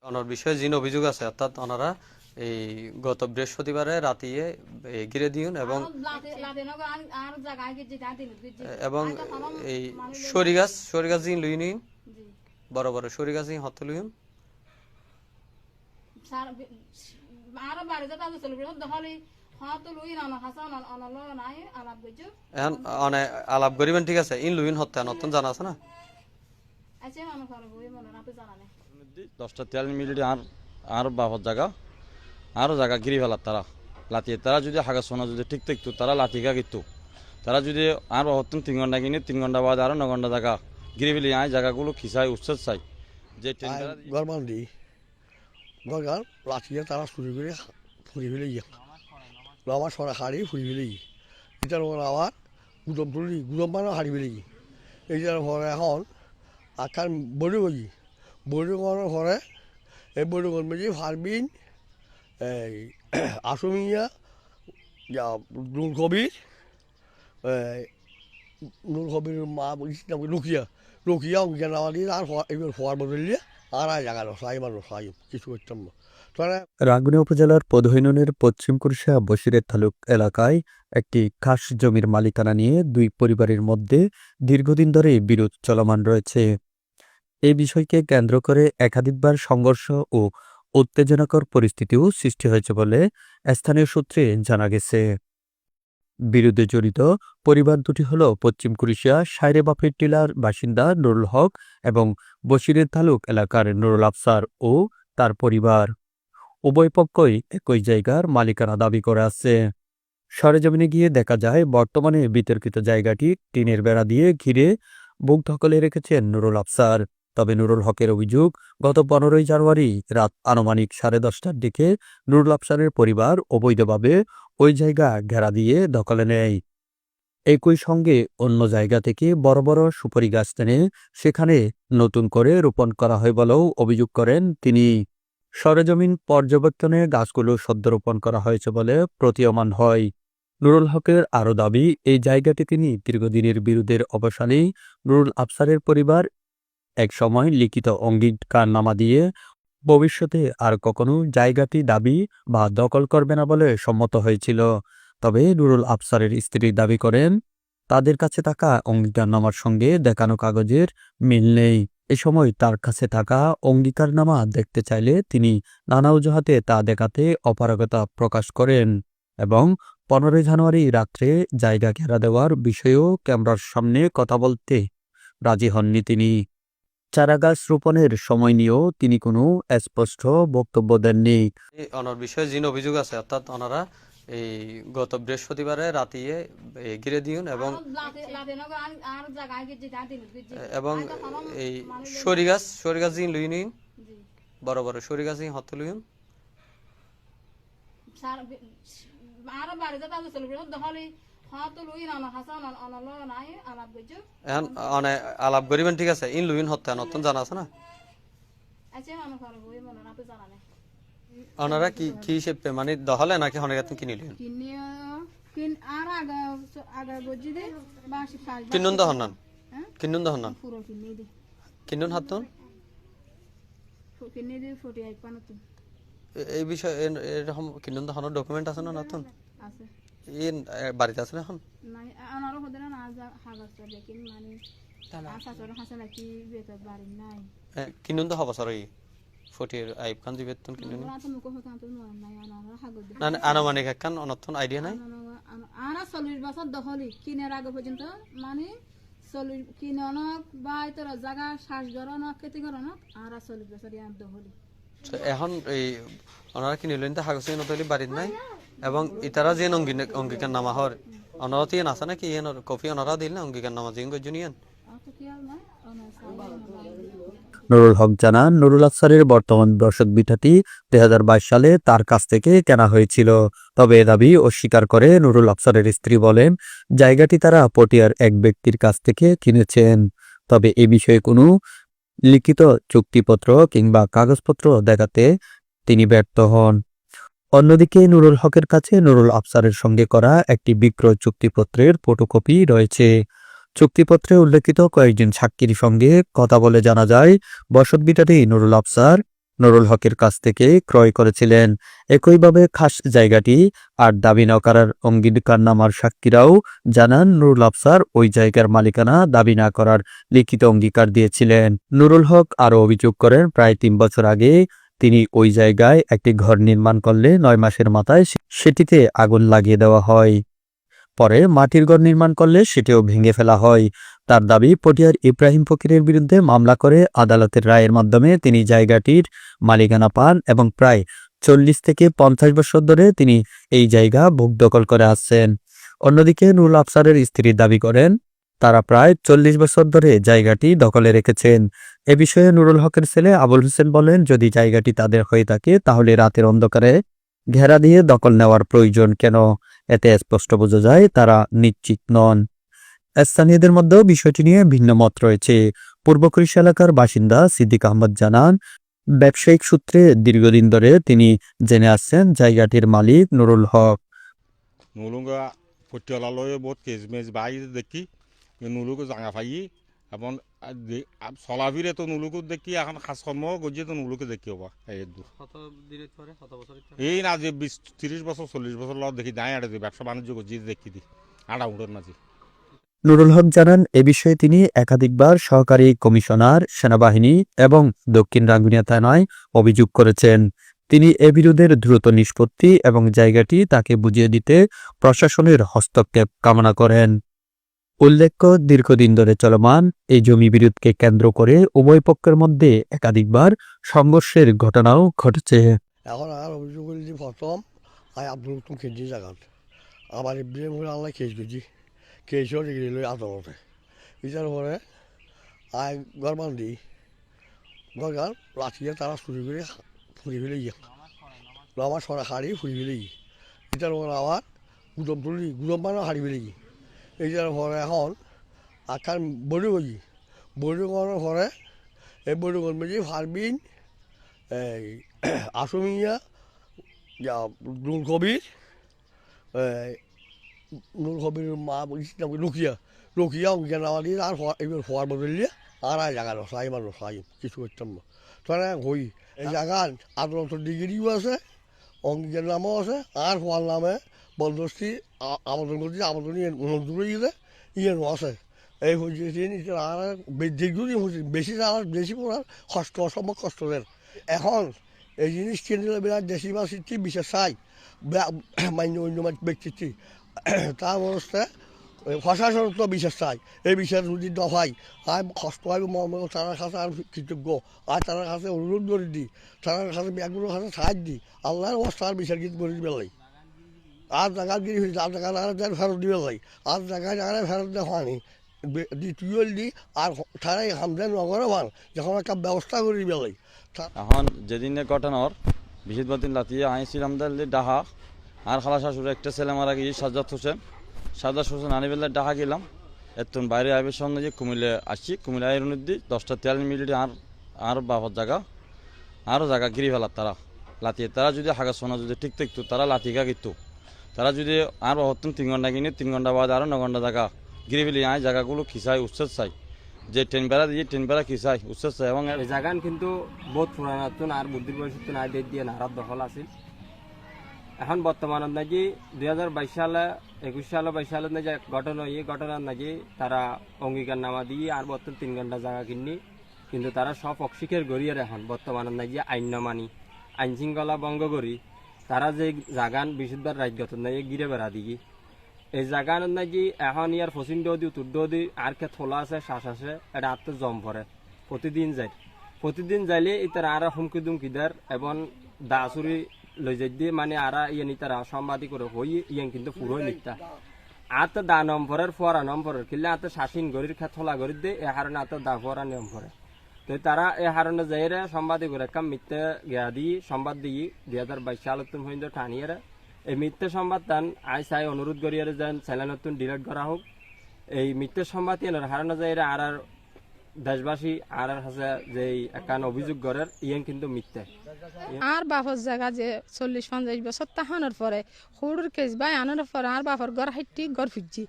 ওনার বিষয়ে যিনি অভিযোগ আছে অর্থাৎ ওনারা এই গত বৃহস্পতিবারে রাতিয়ে ঘিরে দিউন এবং এই সরিগাছ দিন লুই নিন বড় বড় সরিগাছ দিন হত লুইন এখন অনেক আলাপ করিবেন ঠিক আছে ইন লুইন হত্যা নতুন জানা আছে না 10টা 43 মিনিট আর বাবার জায়গা আরও জায়গা গিরি ফেলার তারা লাতিয়ে তারা যদি হাগা সোনা যদি ঠিক থাকতো তারা লাতিকা কিন্তু তারা যদি আর হতেন 3 ঘন্টা কিনে 3 ঘন্টা বাদ আরও 9 ঘন্টা জায়গা গিরি ফেলি আয় জায়গাগুলো খিসাই উচ্ছেদ চাই যে গরমান দিই গরগান লাতিয়ে তারা চুরি করে ফুরি ফেলে গিয়ে আমার সরা হাড়ি ফুরি ফেলে গিয়ে এটার পরে আবার গুদম তুলি গুদম মানে হাড়ি ফেলে গিয়ে এইটার পরে এখন আকার বড়ি গি বড়ি করার পরে এই বড়ি করবে যে ফারবিন এই আসমিয়া নুর কবির নুর কবির মা লুকিয়া লুকিয়া অঙ্কিয়া নামা দিয়ে আর এবার হওয়ার বদলিয়ে আর জায়গা সাই মানুষ সাই কিছু করতাম না। রাঙ্গুনিয়া উপজেলার পৌধ ইউনিয়নের পশ্চিম কুরসা বশিরের তালুক এলাকায় একটি খাস জমির মালিকানা নিয়ে দুই পরিবারের মধ্যে দীর্ঘদিন ধরে বিরোধ চলমান রয়েছে। এই বিষয়কে কেন্দ্র করে একাধিকবার সংঘর্ষ ও উত্তেজনাকর পরিস্থিতিও সৃষ্টি হয়েছে বলে স্থানীয় সূত্রে জানা গেছে। বিরোধে জড়িত পরিবার দুটি হল পশ্চিম কুরসিয়া সাইরে বাফের টিলার বাসিন্দা নুরুল হক এবং বশিরের তালুক এলাকার নুরুল আফসার ও তার পরিবার। উভয় পক্ষই একই জায়গার মালিকানা দাবি করে আছে। সরেজমিনে গিয়ে দেখা যায় বর্তমানে বিতর্কিত জায়গাটি টিনের বেড়া দিয়ে ঘিরে বুক ধকলে রেখেছেন নুরুল আফসার। তবে নুরুল হকের অভিযোগ, গত 15ই জানুয়ারি রাত আনুমানিক 10:30টার দিকে নুরুল আফসারের পরিবার অবৈধভাবে ওই জায়গা ঘেরা দিয়ে দখলে নেয়। একই সঙ্গে অন্য জায়গা থেকে বড় বড় সুপারি গাছ টেনে সেখানে নতুন করে রোপণ করা হয় বলেও অভিযোগ করেন তিনি। সরেজমিন পর্যবেক্ষণে গাছগুলো সদ্য রোপণ করা হয়েছে বলে প্রতীয়মান হয়। নুরুল হকের আরও দাবি, এই জায়গাটি তিনি দীর্ঘদিনের বিরোধের অবসানেই নুরুল আফসারের পরিবার একসময় লিখিত অঙ্গীকারনামা দিয়ে ভবিষ্যতে আর কখনো জায়গাটি দাবি বা দখল করবে না বলে সম্মত হয়েছিল। তবে নুরুল আফসারের স্ত্রী দাবি করেন, তাদের কাছে থাকা অঙ্গীকারনামার সঙ্গে দেখানো কাগজের মিল নেই। এ সময় তার কাছে থাকা অঙ্গীকারনামা দেখতে চাইলে তিনি নানা অজুহাতে তা দেখাতে অপারগতা প্রকাশ করেন এবং 15 জানুয়ারি রাত্রে জায়গা ঘেরা দেওয়ার বিষয়েও ক্যামেরার সামনে কথা বলতে রাজি হননি তিনি। চারাগাছ রোপণের সময় নিয়েও তিনি কোনো স্পষ্ট বক্তব্য দেননি। ওনার বিষয়ে যিনি অভিযোগ আছে অর্থাৎ ওনারা এই গত বৃহস্পতিবারে রাতিয়ে ঘিরে দিউন এবং এই সরিগাছ দিন লুই নিন বড় বড় সরিগাছ দিন হত লুইন এখন অনেক আলাপ করিবেন ঠিক আছে ইন লুইন হত্যা নতুন জানা আছে না ওনারা কি কি হিসেবে মানে দহলে নাকি হনে গেতেন কিনিলেন কিনুন দহনান কিনুন দহনান কিনুন হাতুন এই বিষয়ে এরকম কিনুন দহনের ডকুমেন্ট আছে না নতুন ইন বাড়িতে আছে না এখন কিনুন তো হবছর ফটির আইব খান দিবে তুন কিনুন না আনুমানিক একখান অনর্থন আইডিয়া নাই আনা 40 বছর দখলি কিনার আগে পর্যন্ত মানে 40 কিননক বা তোর জায়গা শ্বাস গরনক খেতে গরনক আর 40 বছর ইয়ান দখলি এখন এই ওনারা কিনিলেন তো কাগজ নতলি বাড়িত নাই এবং ইতারা যে অঙ্গীকার নামা হর ওনারা তো আছে নাকি কপি ওনারা দিল না অঙ্গীকার নামা জিং গজুনিয়ান নুরুল হক জানান, নুরুল আফসারের বর্তমান দর্শক বিটাটি 2022 সালে তার কাছ থেকে কেনা হয়েছিল। তবে এ দাবি অস্বীকার করে নুরুল আফসারের স্ত্রী বলেন, জায়গাটি তারা পটিয়ার এক ব্যক্তির কাছ থেকে কিনেছেন। তবে এ বিষয়ে কোনো লিখিত চুক্তিপত্র কিংবা কাগজপত্র দেখাতে তিনি ব্যর্থ হন। অন্যদিকে নুরুল হকের কাছে নুরুল আফসারের সঙ্গে করা একটি বিক্রয় চুক্তিপত্রের ফটোকপি রয়েছে। চুক্তিপত্রে উল্লেখিত কয়েকজন সাক্ষীর সঙ্গে কথা বলে জানা যায়, বসতভিটাটি নুরুল আফসার নুরুল হকের কাছ থেকে ক্রয় করেছিলেন। একইভাবে খাস জায়গাটি আর দাবি না করার অঙ্গীকারনামার সাক্ষীরাও জানান নুরুল আফসার ওই জায়গার মালিকানা দাবি না করার লিখিত অঙ্গীকার দিয়েছিলেন। নুরুল হক আরও অভিযোগ করেন প্রায় ৩ বছর আগে তিনি ওই জায়গায় একটি ঘর নির্মাণ করলে ৯ মাসের মাথায় সেটিতে আগুন লাগিয়ে দেওয়া হয়। পরে মাটির ঘর নির্মাণ করলে সেটিও ভেঙে ফেলা হয়। তার দাবি পটিয়ার ইব্রাহিম ফকিরের বিরুদ্ধে মামলা করে আদালতের রায়ের মাধ্যমে তিনি জায়গাটির মালিকানা পান এবং প্রায় ৪০ থেকে ৫০ বছর ধরে তিনি এই জায়গা ভোগ দখল করে আসছেন। অন্যদিকে নুরুল আফসারের স্ত্রী দাবি করেন তারা প্রায় ৪০ বছর ধরে জায়গাটি দখলে রেখেছেন। এ বিষয়ে নুরুল হকের ছেলে আবুল হোসেন বলেন যদি জায়গাটি তাদের হয়ে থাকে তাহলে রাতের অন্ধকারে ঘেরা দিয়ে দখল নেওয়ার প্রয়োজন কেন? এতে স্পষ্ট বোঝা যায় তারা নিশ্চিত নন। স্থানীয়দের মধ্যেও বিষয়টি নিয়ে ভিন্ন মত রয়েছে। পূর্ব কুরিশ এলাকার বাসিন্দা সিদ্দিক আহমদ জানান ব্যবসায়িক সূত্রে দীর্ঘদিন ধরে তিনি জেনে আসছেন জায়গাটির মালিক নুরুল হক। নুলুঙ্গা পটিয়ালালয়ে বহুত কেজমেজ বাই দেখি নুলুকে জাঙা ফাই এবং চলাফিরে তো নুলুকু দেখি এখন খাস কর্ম গজিয়ে তো নুলুকে দেখি হবা এই না যে ২০-৩০ বছর ৪০ বছর লগ দেখি দাঁড়িয়ে আটে ব্যবসা বাণিজ্য গজিয়ে দেখি দি আড়া উঠোর মাঝে। নুরুল হক জানান এ বিষয়ে তিনি একাধিকবার সহকারী কমিশনার, সেনাবাহিনী এবং দক্ষিণ রাঙ্গুনিয়া থানায় অভিযোগ করেছেন। তিনি এ বিরোধের দ্রুত নিষ্পত্তি এবং জায়গাটি তাকে বুঝিয়ে দিতে প্রশাসনের হস্তক্ষেপ কামনা করেন। উল্লেখ্য দীর্ঘদিন ধরে চলমান এই জমি বিরোধকে কেন্দ্র করে উভয় পক্ষের মধ্যে একাধিকবার সংঘর্ষের ঘটনাও ঘটেছে। এখন আর অভিযোগ করি যে প্রথম আই আব্দুল উত্তম কেজি জায়গাত আমার ইব্রাহিম করে আল্লাহ কেস গেছি কেসও রেখে দিল আদালতে এটার পরে আই গরমান দিই গরগান লাঠিয়ে তারা চুরি করে ফুরি ফেলে গিয়ে আমার সরা হাড়ি ফুরি ফেলে গিয়ে এটার পরে আবার গুদম তুলি গুদম মানে হাড়ি ফেলে গিয়ে এইটার পরে এখন আখান বড়ি গজি বড়ি করার পরে এই বড়ি করবে যে ফারবিন এই আসমিয়া নুর কবির নুর কবির মা লুকিয়া লুকিয়া অঙ্কিয়া নামা দিয়ে আর এবার হওয়ার বদলিয়ে আর জায়গা রসাই মানুষ রসাই কিছু করতাম না তারা হই এই জায়গার আদালতের ডিগ্রিও আছে অঙ্কিকের নামও আছে আর হওয়ার নামে বন্দোবস্তি আবেদন করছি আবেদন মঞ্জুর হয়ে গেছে ইয়ে আছে এই হচ্ছে আর দীর্ঘদিন হচ্ছে বেশি আর বেশি পড়ার কষ্ট অসম্ভব কষ্টের। এখন এই জিনিস কিনলে বিরাট দেশি বা সৃষ্টি বিশেষ চাই মান্য অন্য ব্যক্তিত্ব তার অবস্থায় প্রশাসন তো বিশেষ চাই এই বিষয়ে যদি দফাই আর কষ্ট হয় তার কাছে আর কৃতজ্ঞ আর তার কাছে অনুরোধ করে দিই তার কাছে ব্যাগগুলোর কাছে সাহায্য দিই আল্লাহর অবস্থা আর বিচার কিন্তু করে দিবে লাই আর জায়গা গিয়ে হয়েছে আর জায়গা ফেরত দিবে লাই আর জায়গায় ফেরত দেওয়া হয়নি দ্বিতীয় দি আর তারাই হামদেন নগরে মান যখন একটা ব্যবস্থা করে দিবে লাই। এখন যেদিন ঘটনার বিহিত দিন লাতিয়ে আইছিলাম ডাহা আর খালা শাশুড়ি একটা ছেলে মারা গিয়ে সাজ্জাদ হোসেন আনিবেলা ডাহা গেলাম এতন বাইরে আইবের সঙ্গে যে কুমিল্লে আসছি কুমিল্লা আইর নদী 10টা 43 মিনিট আর বাবার জায়গা আরও জায়গা গিরি ফেলার তারা লাতিয়ে তারা যদি হাগা সোনা যদি ঠিক থাকতো তারা লাতিকা কিন্তু তারা যদি আর হতেন 3 ঘন্টা কিনে 3 ঘন্টা বাদ আরও 9 ঘন্টা জায়গা গিরি ফেলি আয় জায়গাগুলো খিসাই উচ্ছেদ চাই যে ট্রেন বেড়া দিয়ে ট্রেন বেড়া খিসাই উচ্ছেদ চাই এবং এই জায়গান কিন্তু বহুত পুরানাতুন আর বুদ্ধির বয়সে না ডেট দিয়ে নারাত দখল আছিল এখন বর্তমানত নাকি 2022 সালে 21 সালে 22 সালে নাকি ঘটনা এই ঘটনার নাকি তারা অঙ্গীকার নামা দিয়ে আর বর্তমান 3 ঘন্টা জায়গা কিনি কিন্তু তারা সব অস্বীকার করিয়ে এখন বর্তমানত নাকি আইন না মানি আইন শৃঙ্খলা ভঙ্গ করি তারা যে জাগান বিশুদ্ধবার রাজ্যত নাকি গিরে বেড়া দিই এই জায়গার নাকি এখন ইয়ার পশ্চিম দি উত্তর দি আর কে থোলা আছে শ্বাস আছে এটা আত্ম জম পরে প্রতিদিন যাইলে ইতারা আর হুমকি দুমকিদার এবং দাসুরি লই যাই দিয়ে মানে আর ইয়ে নিতারা সম্বাদী করে হই ইয়ে কিন্তু পুরো নিতা আর তো দা নম্বরের ফোয়ারা নম্বরের কিনলে আর তো শাসিন গরির খা থোলা গরির দিয়ে এ হারণে আর তো দা ফোয়ারা নিয়ম করে তো তারা এ হারণে যাইরে সম্বাদী করে কাম মিথ্যে গিয়া দিই সংবাদ দিই 2022 সালে তুমি হইন্দ টানিয়ে এই মিথ্যে সংবাদ তান আই চাই অনুরোধ করিয়ে যেন চ্যানেল নতুন ডিলিট করা হোক এই মিথ্যে সংবাদ হারানো যায় আর দেশবাসী আর কাছে যে একান অভিযোগ করার ইয়েন কিন্তু মিথ্যে আর বাপর জায়গা যে 40-50 বছর তাহানোর পরে সৰুর কেস বাই আনার পরে আর বাপর ঘর হাইটি ঘর ফিরছি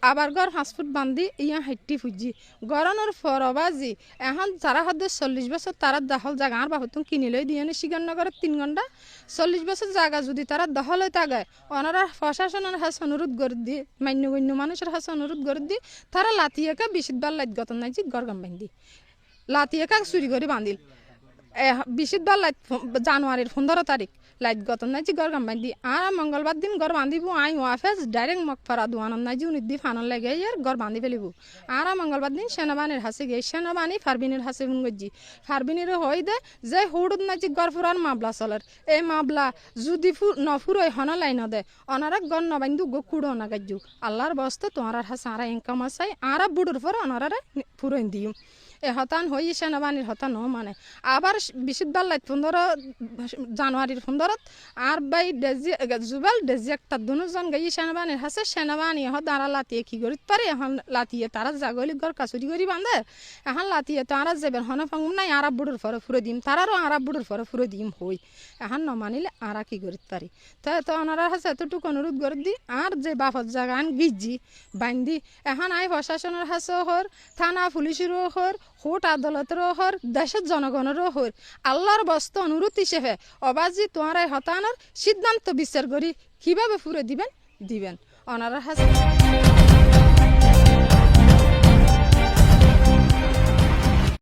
আবার ঘর 5 ফুট বান্ধি ইয়া হাইটি ফুজি গরনের ফরবাজি এখন যারা হাতে 40 বছর তারা দখল জায়গা আর বাহুতুন কিনে লই দিয়ে শিকারনগরের 3 ঘন্টা 40 বছর জায়গা যদি তারা দখল হয়ে থাকে ওনারা প্রশাসনের হাতে অনুরোধ করে দিয়ে মান্যগণ্য মানুষের হাতে অনুরোধ করে দিয়ে তারা লাতিয়েকা বিশুদ্ধ লাইট গতন নাই যে গরগাম বান্ধি লাতিয়েকা চুরি করে বান্ধিল বিশুদ্ধ লাইট জানুয়ারির 15 তারিখ লাইট গতন নাই যে গরগাম বান্ধি আর মঙ্গলবার দিন ঘর বান্ধিব আই ওয়াফেজ ডাইরেক্ট মকফারা দোয়ানন নাই যে উনিদি ফানন লাগে আর ঘর বান্ধি ফেলিব আর মঙ্গলবার দিন সেনাবাহিনীর হাসে গিয়ে সেনাবাহিনী ফারবিনের হাসে ফোন করছি ফারবিনের হই দে যে হুড়ুদ নাই যে গড় ফুরার মামলা চলের এই মামলা যদি নফুরই হন লাইন দে অনারা গণ নবান্ধু গো কুড়ো না গাজ্জু আল্লাহর বস্তে তোমার হাসে আর ইনকাম আছে আর বুড়োর পর অনারা ফুরইন দিম এ হতান হই সেনাবাহিনীর হতান মানে আবার বিশুদ্ধ লাইট 15 জানুয়ারির 15 আর বাই জুবেল ডেজি একটা দুজন গাই সেনাবাহিনীর হাসে সেনাবাহিনী দাঁড়া লাতিয়ে কি করিতে পারে এখন লাতিয়ে তারা জাগলি ঘর কাছুরি করি বাঁধে এখন লাতিয়ে তারা যাবেন হন ফাঙ্গুম নাই আরা বুড়োর ফরে ফুরে দিম তারারও আরা বুড়োর ফরে ফুরে দিম হই এখন নমানিলে আরা কি করিতে পারি তাই তো ওনারা হাসে এতটুকু অনুরোধ করে দি আর যে বাপর জায়গা আন গিজি বান্ধি এখন আই প্রশাসনের হাসেও হর থানা পুলিশেরও হর কোর্ট আদালতেরও হর দেশের জনগণেরও হর আল্লাহর বস্ত অনুরোধ হিসেবে অবাজি তোমার হতানোর সিদ্ধান্ত বিচার করি কিভাবে ফুরে দিবেন ওনারা হাসে